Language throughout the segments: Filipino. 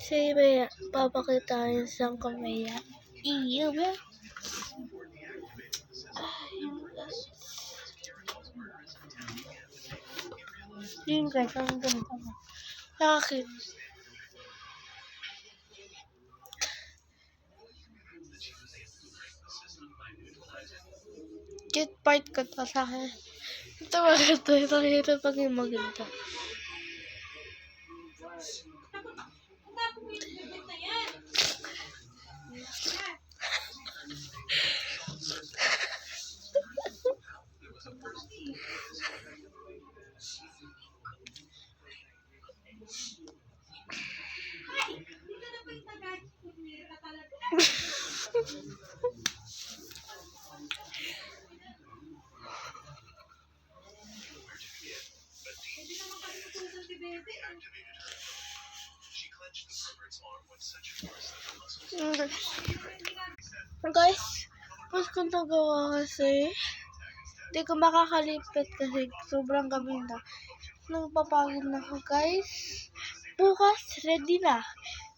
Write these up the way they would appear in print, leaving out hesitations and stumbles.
Si Maya, papakitain sa kamaya. Iyo ba? Yun guys, ang ganda mo. Bakit? Cute part ko to sa akin. Ito maganda. Ito hirap maging maganda. Guys, pas ko nagawa kasi hindi ko makakalipit kasi sobrang gabi na. Nagpapagod na ako guys. Bukas ready na.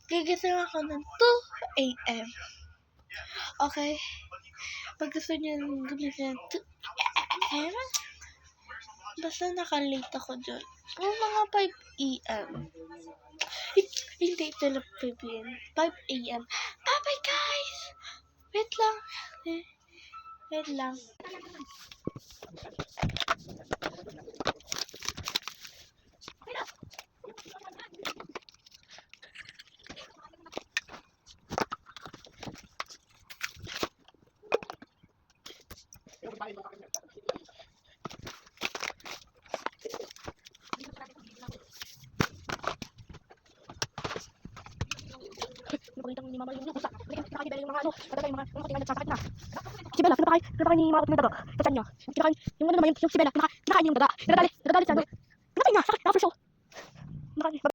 Gigising ako ng 2 AM. Okay? Pag gusto niyo gumising ng 2 AM, basta nakalate ako dyan. Mga 5 AM. Hindi ito lang 5 AM. 5 AM. Bye-bye guys! Wait lang. Wait lang. Nakita ni Mama yung pusa. Nakakita yung mga talaga yung mga tingnan nagsasakit na. Si Bella, pinapakain ni Mama yung daga. Kachan niya. Pinapakain, yung ano naman yung si Bella, pinapakain yung daga. Nadali siya. Pinapakain niya, sakit na for sure.